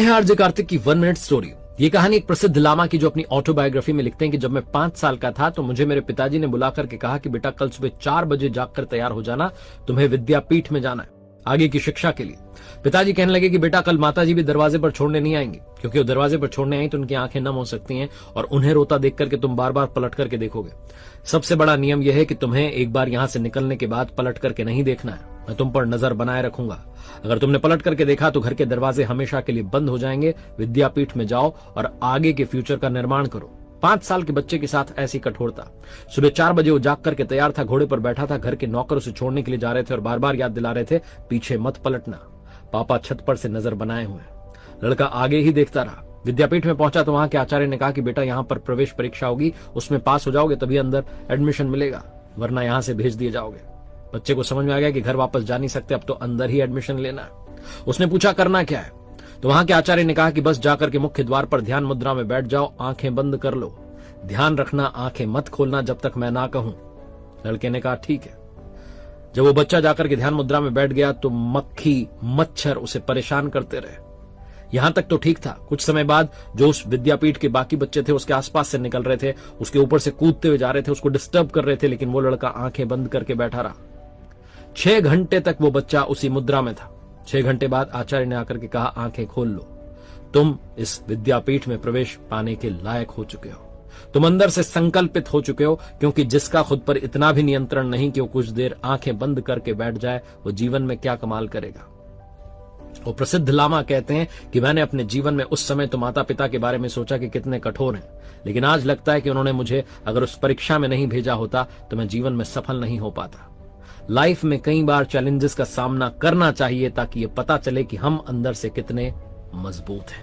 है आरजे कार्तिक की 1 minute story. ये कहानी एक प्रसिद्ध लामा की, जो अपनी ऑटोबायोग्राफी में लिखते हैं कि जब मैं 5 साल का था तो मुझे मेरे पिताजी ने बुलाकर के कहा कि बेटा कल सुबह 4 बजे जागकर तैयार हो जाना, तुम्हें विद्यापीठ में जाना है आगे की शिक्षा के लिए। पिताजी कहने लगे कि बेटा कल माताजी भी दरवाजे पर छोड़ने नहीं आएंगी, क्योंकि वो दरवाजे पर छोड़ने आई तो उनकी आंखें नम हो सकती हैं और उन्हें रोता देख करके तुम बार बार पलट करके देखोगे। सबसे बड़ा नियम यह है कि तुम्हें एक बार यहां से निकलने के बाद पलट करके नहीं देखना है, मैं तुम पर नजर बनाए रखूंगा। अगर तुमने पलट करके देखा तो घर के दरवाजे हमेशा के लिए बंद हो जाएंगे। विद्यापीठ में जाओ और आगे के फ्यूचर का निर्माण करो। 5 साल के बच्चे के साथ ऐसी कठोरता। सुबह 4 बजे वो जाग करके तैयार था, घोड़े पर बैठा था, घर के नौकर उसे छोड़ने के लिए जा रहे थे और बार बार याद दिला रहे थे पीछे मत पलटना, पापा छत पर से नजर बनाए हुए। लड़का आगे ही देखता रहा। विद्यापीठ में पहुंचा तो वहां के आचार्य ने कहा कि बेटा यहाँ पर प्रवेश परीक्षा होगी, उसमें पास हो जाओगे तभी अंदर एडमिशन मिलेगा, वरना यहां से भेज दिए जाओगे। बच्चे को समझ में आ गया कि घर वापस जा नहीं सकते, अब तो अंदर ही एडमिशन लेना है। उसने पूछा करना क्या है, तो वहां के आचार्य ने कहा कि बस जाकर के मुख्य द्वार पर ध्यान मुद्रा में बैठ जाओ, आंखें बंद कर लो, ध्यान रखना आंखें मत खोलना जब तक मैं ना कहूं। लड़के ने कहा ठीक है। जब वो बच्चा जाकर के ध्यान मुद्रा में बैठ गया तो मक्खी मच्छर उसे परेशान करते रहे। यहां तक तो ठीक था। कुछ समय बाद जो उस विद्यापीठ के बाकी बच्चे थे उसके आसपास से निकल रहे थे, उसके ऊपर से कूदते हुए जा रहे थे, उसको डिस्टर्ब कर रहे थे, लेकिन वो लड़का आंखें बंद करके बैठा रहा। 6 घंटे तक वो बच्चा उसी मुद्रा में था। 6 घंटे बाद आचार्य ने आकर के कहा आंखें खोल लो, तुम इस विद्यापीठ में प्रवेश पाने के लायक हो चुके हो, तुम अंदर से संकल्पित हो चुके हो, क्योंकि जिसका खुद पर इतना भी नियंत्रण नहीं कि वो कुछ देर आंखें बंद करके बैठ जाए, वो जीवन में क्या कमाल करेगा। वो प्रसिद्ध लामा कहते हैं कि मैंने अपने जीवन में उस समय तो माता पिता के बारे में सोचा कि कितने कठोर हैं, लेकिन आज लगता है कि उन्होंने मुझे अगर उस परीक्षा में नहीं भेजा होता तो मैं जीवन में सफल नहीं हो पाता। लाइफ में कई बार चैलेंजेस का सामना करना चाहिए ताकि ये पता चले कि हम अंदर से कितने मजबूत हैं।